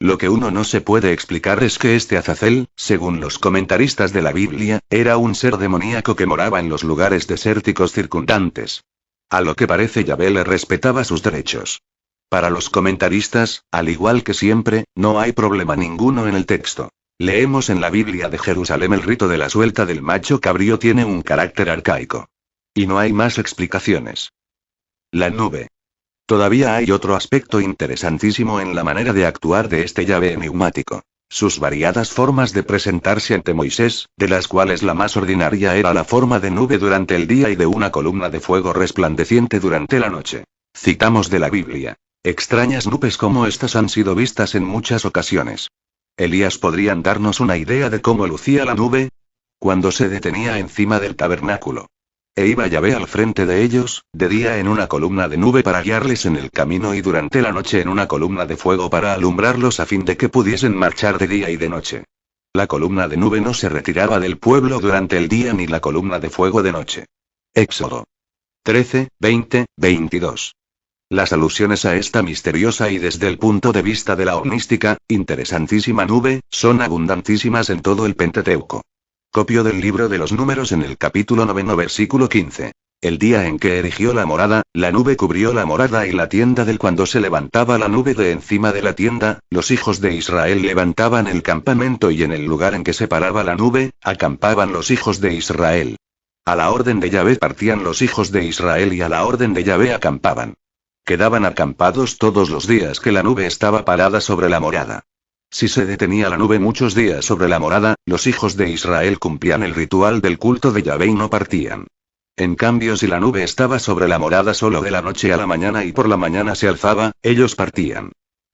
Lo que uno no se puede explicar es que este Azazel, según los comentaristas de la Biblia, era un ser demoníaco que moraba en los lugares desérticos circundantes. A lo que parece Yahvé le respetaba sus derechos. Para los comentaristas, al igual que siempre, no hay problema ninguno en el texto. Leemos en la Biblia de Jerusalén el rito de la suelta del macho cabrío tiene un carácter arcaico. Y no hay más explicaciones. La nube. Todavía hay otro aspecto interesantísimo en la manera de actuar de este Yahvé enigmático. Sus variadas formas de presentarse ante Moisés, de las cuales la más ordinaria era la forma de nube durante el día y de una columna de fuego resplandeciente durante la noche. Citamos de la Biblia. Extrañas nubes como estas han sido vistas en muchas ocasiones. ¿Elías podrían darnos una idea de cómo lucía la nube? Cuando se detenía encima del tabernáculo. E iba Yahvé al frente de ellos, de día en una columna de nube para guiarles en el camino y durante la noche en una columna de fuego para alumbrarlos a fin de que pudiesen marchar de día y de noche. La columna de nube no se retiraba del pueblo durante el día ni la columna de fuego de noche. Éxodo 13, 20, 22. Las alusiones a esta misteriosa y desde el punto de vista de la omnística, interesantísima nube, son abundantísimas en todo el Pentateuco. Copio del libro de los Números en el capítulo 9 versículo 15. El día en que erigió la morada, la nube cubrió la morada y la tienda del cuando se levantaba la nube de encima de la tienda, los hijos de Israel levantaban el campamento y en el lugar en que se paraba la nube, acampaban los hijos de Israel. A la orden de Yahvé partían los hijos de Israel y a la orden de Yahvé acampaban. Quedaban acampados todos los días que la nube estaba parada sobre la morada. Si se detenía la nube muchos días sobre la morada, los hijos de Israel cumplían el ritual del culto de Yahvé y no partían. En cambio, si la nube estaba sobre la morada solo de la noche a la mañana y por la mañana se alzaba, ellos partían.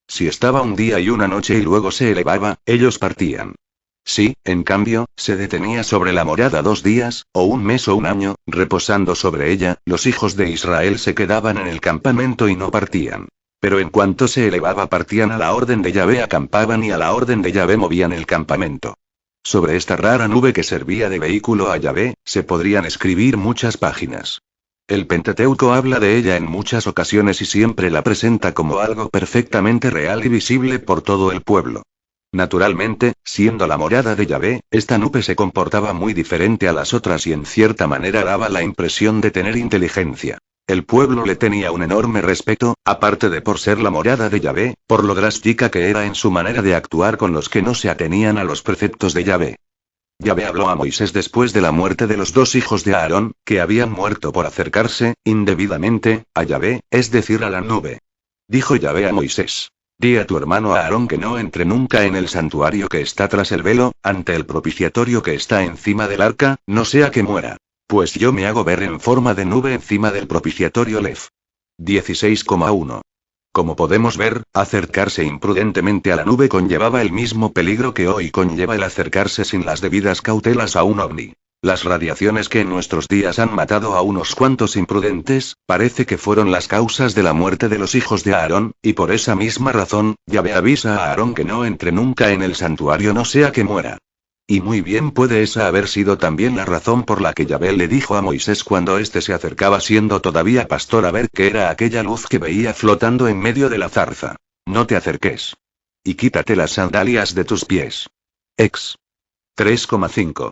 Si estaba un día y una noche y luego se elevaba, ellos partían. Si, en cambio, se detenía sobre la morada 2 días, o un mes o un año, reposando sobre ella, los hijos de Israel se quedaban en el campamento y no partían. Pero en cuanto se elevaba partían a la orden de Yahvé acampaban y a la orden de Yahvé movían el campamento. Sobre esta rara nube que servía de vehículo a Yahvé, se podrían escribir muchas páginas. El Pentateuco habla de ella en muchas ocasiones y siempre la presenta como algo perfectamente real y visible por todo el pueblo. Naturalmente, siendo la morada de Yahvé, esta nube se comportaba muy diferente a las otras y en cierta manera daba la impresión de tener inteligencia. El pueblo le tenía un enorme respeto, aparte de por ser la morada de Yahvé, por lo drástica que era en su manera de actuar con los que no se atenían a los preceptos de Yahvé. Yahvé habló a Moisés después de la muerte de los 2 hijos de Aarón, que habían muerto por acercarse, indebidamente, a Yahvé, es decir a la nube. Dijo Yahvé a Moisés: Di a tu hermano Aarón que no entre nunca en el santuario que está tras el velo, ante el propiciatorio que está encima del arca, no sea que muera. Pues yo me hago ver en forma de nube encima del propiciatorio Lev. 16,1. Como podemos ver, acercarse imprudentemente a la nube conllevaba el mismo peligro que hoy conlleva el acercarse sin las debidas cautelas a un ovni. Las radiaciones que en nuestros días han matado a unos cuantos imprudentes, parece que fueron las causas de la muerte de los hijos de Aarón, y por esa misma razón, Yahvé avisa a Aarón que no entre nunca en el santuario no sea que muera. Y muy bien puede esa haber sido también la razón por la que Yahvé le dijo a Moisés cuando éste se acercaba siendo todavía pastor a ver qué era aquella luz que veía flotando en medio de la zarza. No te acerques. Y quítate las sandalias de tus pies. Ex. 3,5.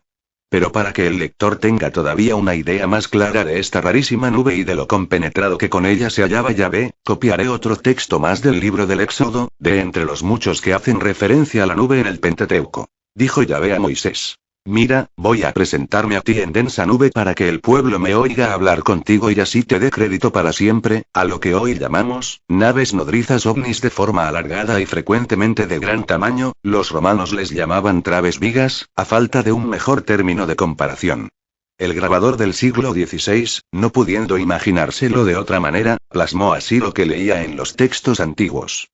Pero para que el lector tenga todavía una idea más clara de esta rarísima nube y de lo compenetrado que con ella se hallaba Yahvé, copiaré otro texto más del libro del Éxodo, de entre los muchos que hacen referencia a la nube en el Pentateuco. Dijo Yahvé a Moisés: Mira, voy a presentarme a ti en densa nube para que el pueblo me oiga hablar contigo y así te dé crédito para siempre, a lo que hoy llamamos, naves nodrizas ovnis de forma alargada y frecuentemente de gran tamaño, los romanos les llamaban traves vigas, a falta de un mejor término de comparación. El grabador del siglo XVI, no pudiendo imaginárselo de otra manera, plasmó así lo que leía en los textos antiguos.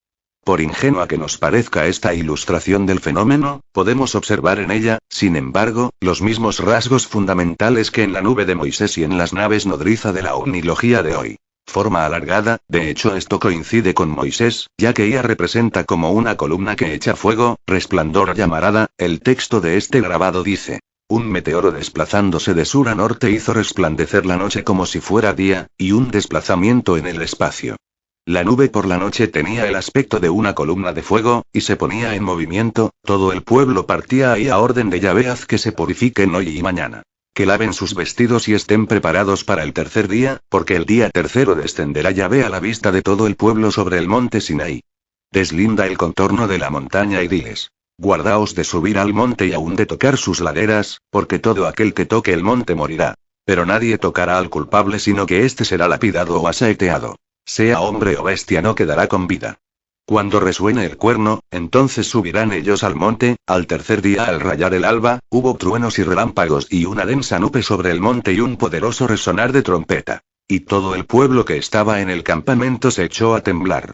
Por ingenua que nos parezca esta ilustración del fenómeno, podemos observar en ella, sin embargo, los mismos rasgos fundamentales que en la nube de Moisés y en las naves nodriza de la ovnilogía de hoy. Forma alargada, de hecho esto coincide con Moisés, ya que ella representa como una columna que echa fuego, resplandor llamarada, el texto de este grabado dice: un meteoro desplazándose de sur a norte hizo resplandecer la noche como si fuera día, y un desplazamiento en el espacio. La nube por la noche tenía el aspecto de una columna de fuego, y se ponía en movimiento, todo el pueblo partía ahí a orden de Yahvé: haz que se purifiquen hoy y mañana. Que laven sus vestidos y estén preparados para el tercer día, porque el día tercero descenderá Yahvé a la vista de todo el pueblo sobre el monte Sinaí. Deslinda el contorno de la montaña y diles: guardaos de subir al monte y aún de tocar sus laderas, porque todo aquel que toque el monte morirá. Pero nadie tocará al culpable sino que éste será lapidado o asaeteado. Sea hombre o bestia, no quedará con vida. Cuando resuene el cuerno, entonces subirán ellos al monte. Al tercer día, al rayar el alba, hubo truenos y relámpagos y una densa nube sobre el monte y un poderoso resonar de trompeta. Y todo el pueblo que estaba en el campamento se echó a temblar.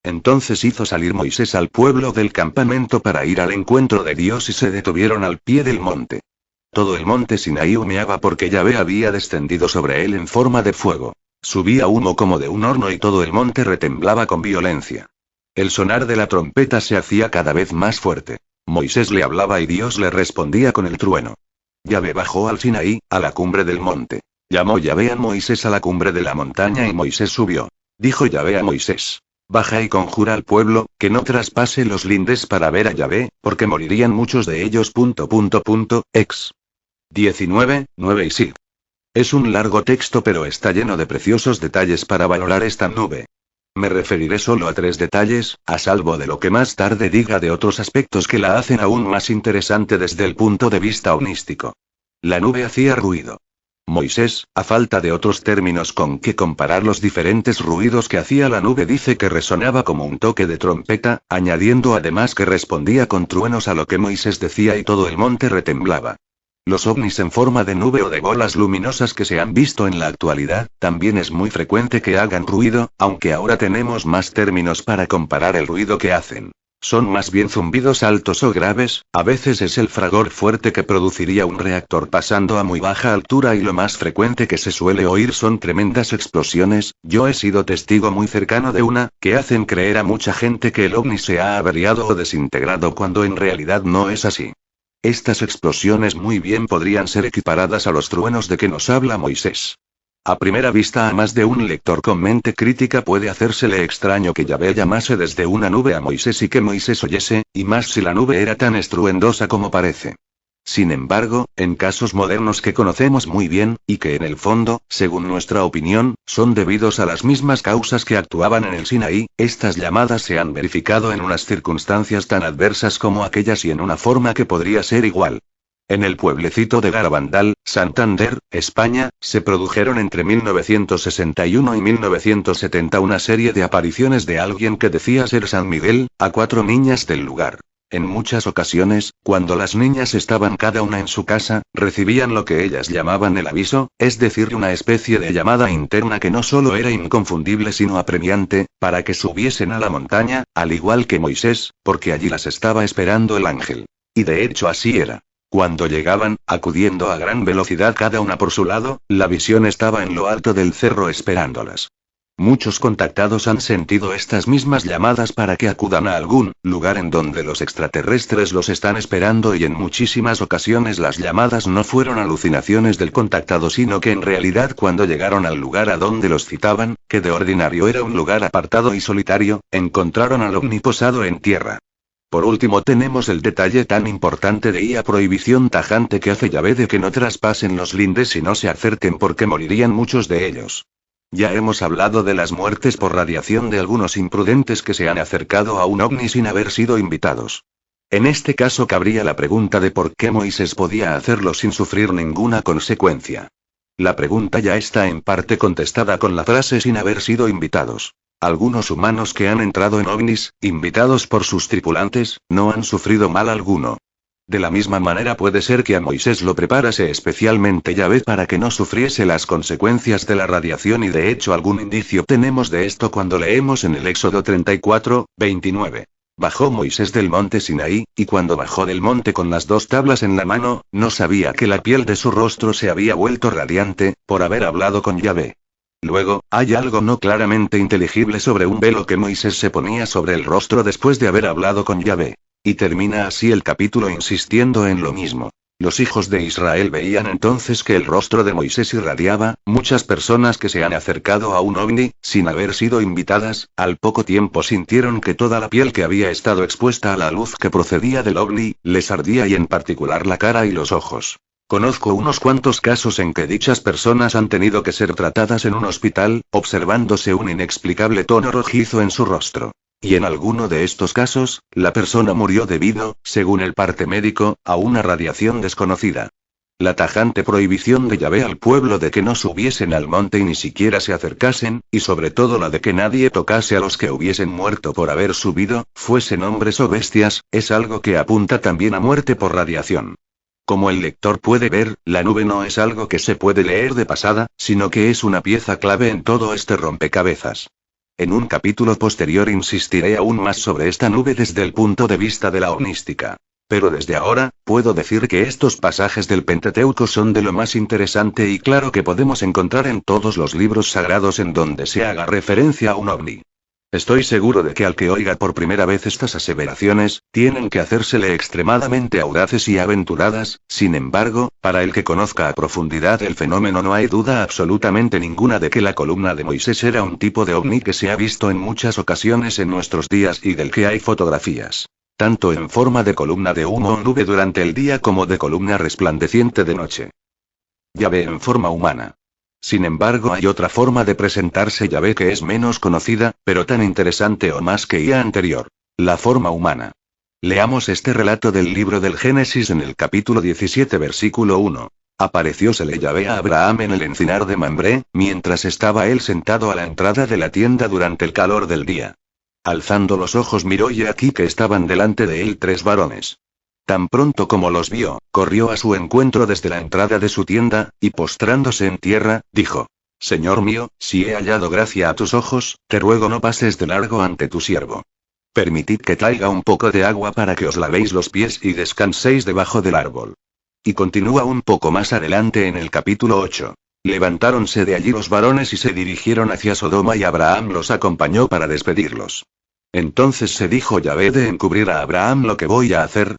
Entonces hizo salir Moisés al pueblo del campamento para ir al encuentro de Dios y se detuvieron al pie del monte. Todo el monte Sinaí humeaba porque Yahvé había descendido sobre él en forma de fuego. Subía humo como de un horno y todo el monte retemblaba con violencia. El sonar de la trompeta se hacía cada vez más fuerte. Moisés le hablaba y Dios le respondía con el trueno. Yahvé bajó al Sinaí, a la cumbre del monte. Llamó Yahvé a Moisés a la cumbre de la montaña y Moisés subió. Dijo Yahvé a Moisés: baja y conjura al pueblo, que no traspase los lindes para ver a Yahvé, porque morirían muchos de ellos. Ex. 19, 9 y sig. Es un largo texto pero está lleno de preciosos detalles para valorar esta nube. Me referiré solo a 3 detalles, a salvo de lo que más tarde diga de otros aspectos que la hacen aún más interesante desde el punto de vista ovnístico. La nube hacía ruido. Moisés, a falta de otros términos con que comparar los diferentes ruidos que hacía la nube, dice que resonaba como un toque de trompeta, añadiendo además que respondía con truenos a lo que Moisés decía y todo el monte retemblaba. Los ovnis en forma de nube o de bolas luminosas que se han visto en la actualidad, también es muy frecuente que hagan ruido, aunque ahora tenemos más términos para comparar el ruido que hacen. Son más bien zumbidos altos o graves, a veces es el fragor fuerte que produciría un reactor pasando a muy baja altura y lo más frecuente que se suele oír son tremendas explosiones. Yo he sido testigo muy cercano de una, que hacen creer a mucha gente que el ovni se ha averiado o desintegrado cuando en realidad no es así. Estas explosiones muy bien podrían ser equiparadas a los truenos de que nos habla Moisés. A primera vista, a más de un lector con mente crítica puede hacérsele extraño que Yahvé llamase desde una nube a Moisés y que Moisés oyese, y más si la nube era tan estruendosa como parece. Sin embargo, en casos modernos que conocemos muy bien, y que en el fondo, según nuestra opinión, son debidos a las mismas causas que actuaban en el Sinaí, estas llamadas se han verificado en unas circunstancias tan adversas como aquellas y en una forma que podría ser igual. En el pueblecito de Garabandal, Santander, España, se produjeron entre 1961 y 1970 una serie de apariciones de alguien que decía ser San Miguel, a 4 niñas del lugar. En muchas ocasiones, cuando las niñas estaban cada una en su casa, recibían lo que ellas llamaban el aviso, es decir, una especie de llamada interna que no solo era inconfundible sino apremiante, para que subiesen a la montaña, al igual que Moisés, porque allí las estaba esperando el ángel. Y de hecho así era. Cuando llegaban, acudiendo a gran velocidad cada una por su lado, la visión estaba en lo alto del cerro esperándolas. Muchos contactados han sentido estas mismas llamadas para que acudan a algún lugar en donde los extraterrestres los están esperando, y en muchísimas ocasiones las llamadas no fueron alucinaciones del contactado sino que en realidad cuando llegaron al lugar a donde los citaban, que de ordinario era un lugar apartado y solitario, encontraron al ovni posado en tierra. Por último tenemos el detalle tan importante de la prohibición tajante que hace Yahvé de que no traspasen los lindes y no se acerquen porque morirían muchos de ellos. Ya hemos hablado de las muertes por radiación de algunos imprudentes que se han acercado a un ovni sin haber sido invitados. En este caso cabría la pregunta de por qué Moisés podía hacerlo sin sufrir ninguna consecuencia. La pregunta ya está en parte contestada con la frase sin haber sido invitados. Algunos humanos que han entrado en ovnis, invitados por sus tripulantes, no han sufrido mal alguno. De la misma manera puede ser que a Moisés lo preparase especialmente Yahvé para que no sufriese las consecuencias de la radiación, y de hecho algún indicio tenemos de esto cuando leemos en el Éxodo 34, 29. Bajó Moisés del monte Sinaí, y cuando bajó del monte con las 2 tablas en la mano, no sabía que la piel de su rostro se había vuelto radiante, por haber hablado con Yahvé. Luego, hay algo no claramente inteligible sobre un velo que Moisés se ponía sobre el rostro después de haber hablado con Yahvé. Y termina así el capítulo insistiendo en lo mismo. Los hijos de Israel veían entonces que el rostro de Moisés irradiaba. Muchas personas que se han acercado a un ovni, sin haber sido invitadas, al poco tiempo sintieron que toda la piel que había estado expuesta a la luz que procedía del ovni, les ardía y en particular la cara y los ojos. Conozco unos cuantos casos en que dichas personas han tenido que ser tratadas en un hospital, observándose un inexplicable tono rojizo en su rostro. Y en alguno de estos casos, la persona murió debido, según el parte médico, a una radiación desconocida. La tajante prohibición de Yahvé al pueblo de que no subiesen al monte y ni siquiera se acercasen, y sobre todo la de que nadie tocase a los que hubiesen muerto por haber subido, fuesen hombres o bestias, es algo que apunta también a muerte por radiación. Como el lector puede ver, la nube no es algo que se puede leer de pasada, sino que es una pieza clave en todo este rompecabezas. En un capítulo posterior insistiré aún más sobre esta nube desde el punto de vista de la ovnística. Pero desde ahora, puedo decir que estos pasajes del Pentateuco son de lo más interesante y claro que podemos encontrar en todos los libros sagrados en donde se haga referencia a un ovni. Estoy seguro de que al que oiga por primera vez estas aseveraciones, tienen que hacérsele extremadamente audaces y aventuradas. Sin embargo, para el que conozca a profundidad el fenómeno no hay duda absolutamente ninguna de que la columna de Moisés era un tipo de ovni que se ha visto en muchas ocasiones en nuestros días y del que hay fotografías. Tanto en forma de columna de humo o nube durante el día como de columna resplandeciente de noche. Yahvé en forma humana. Sin embargo, hay otra forma de presentarse Yahvé que es menos conocida, pero tan interesante o más que la anterior. La forma humana. Leamos este relato del libro del Génesis en el capítulo 17 versículo 1. Apareciósele Yahvé a Abraham en el encinar de Mambré, mientras estaba él sentado a la entrada de la tienda durante el calor del día. Alzando los ojos miró y aquí que estaban delante de él 3 varones. Tan pronto como los vio, corrió a su encuentro desde la entrada de su tienda, y postrándose en tierra, dijo: Señor mío, si he hallado gracia a tus ojos, te ruego no pases de largo ante tu siervo. Permitid que traiga un poco de agua para que os lavéis los pies y descanséis debajo del árbol. Y continúa un poco más adelante en el capítulo 8. Levantáronse de allí los varones y se dirigieron hacia Sodoma y Abraham los acompañó para despedirlos. Entonces se dijo Yahvé de encubrir a Abraham lo que voy a hacer.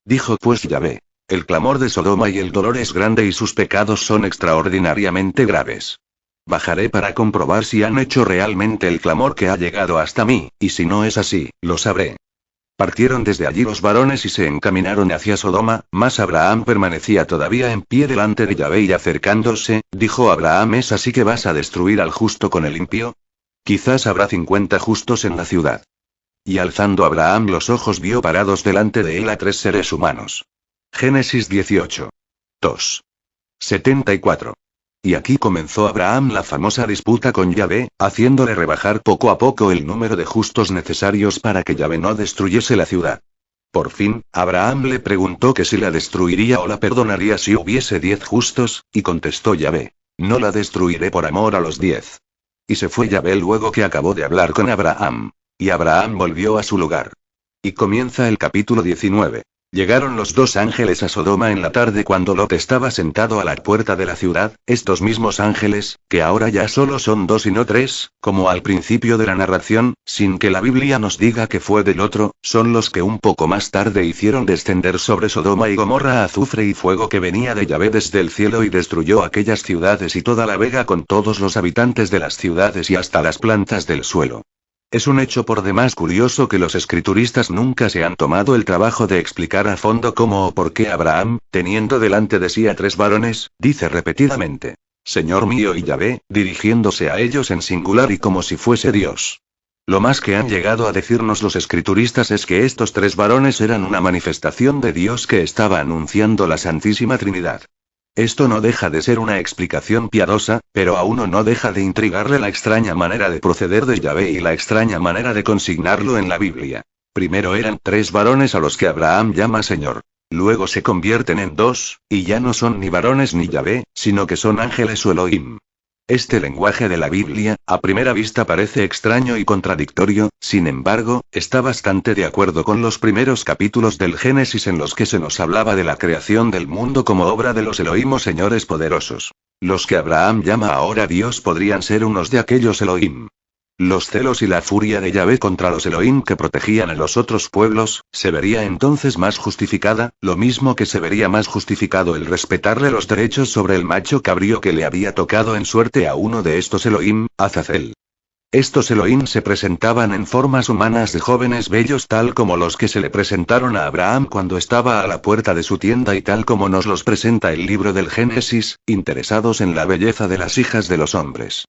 Dijo pues Yahvé: el clamor de Sodoma y el dolor es grande y sus pecados son extraordinariamente graves. Bajaré para comprobar si han hecho realmente el clamor que ha llegado hasta mí, y si no es así, lo sabré. Partieron desde allí los varones y se encaminaron hacia Sodoma, mas Abraham permanecía todavía en pie delante de Yahvé y acercándose, dijo Abraham: ¿es así que vas a destruir al justo con el impío? Quizás habrá 50 justos en la ciudad. Y alzando Abraham los ojos vio parados delante de él a 3 seres humanos. Génesis 18. 2. 74. Y aquí comenzó Abraham la famosa disputa con Yahvé, haciéndole rebajar poco a poco el número de justos necesarios para que Yahvé no destruyese la ciudad. Por fin, Abraham le preguntó que si la destruiría o la perdonaría si hubiese 10 justos, y contestó Yahvé: no la destruiré por amor a los 10. Y se fue Yahvé luego que acabó de hablar con Abraham. Y Abraham volvió a su lugar. Y comienza el capítulo 19. Llegaron los 2 ángeles a Sodoma en la tarde cuando Lot estaba sentado a la puerta de la ciudad. Estos mismos ángeles, que ahora ya solo son 2 y no 3, como al principio de la narración, sin que la Biblia nos diga que fue del otro, son los que un poco más tarde hicieron descender sobre Sodoma y Gomorra azufre y fuego que venía de Yahvé desde el cielo y destruyó aquellas ciudades y toda la vega con todos los habitantes de las ciudades y hasta las plantas del suelo. Es un hecho por demás curioso que los escrituristas nunca se han tomado el trabajo de explicar a fondo cómo o por qué Abraham, teniendo delante de sí a 3 varones, dice repetidamente: Señor mío y Yahvé, dirigiéndose a ellos en singular y como si fuese Dios. Lo más que han llegado a decirnos los escrituristas es que estos 3 varones eran una manifestación de Dios que estaba anunciando la Santísima Trinidad. Esto no deja de ser una explicación piadosa, pero a uno no deja de intrigarle la extraña manera de proceder de Yahvé y la extraña manera de consignarlo en la Biblia. Primero eran 3 varones a los que Abraham llama Señor. Luego se convierten en 2, y ya no son ni varones ni Yahvé, sino que son ángeles o Elohim. Este lenguaje de la Biblia, a primera vista parece extraño y contradictorio, sin embargo, está bastante de acuerdo con los primeros capítulos del Génesis en los que se nos hablaba de la creación del mundo como obra de los Elohim o señores poderosos. Los que Abraham llama ahora Dios podrían ser unos de aquellos Elohim. Los celos y la furia de Yahvé contra los Elohim que protegían a los otros pueblos, se vería entonces más justificada, lo mismo que se vería más justificado el respetarle los derechos sobre el macho cabrío que le había tocado en suerte a uno de estos Elohim, Azazel. Estos Elohim se presentaban en formas humanas de jóvenes bellos tal como los que se le presentaron a Abraham cuando estaba a la puerta de su tienda y tal como nos los presenta el libro del Génesis, interesados en la belleza de las hijas de los hombres.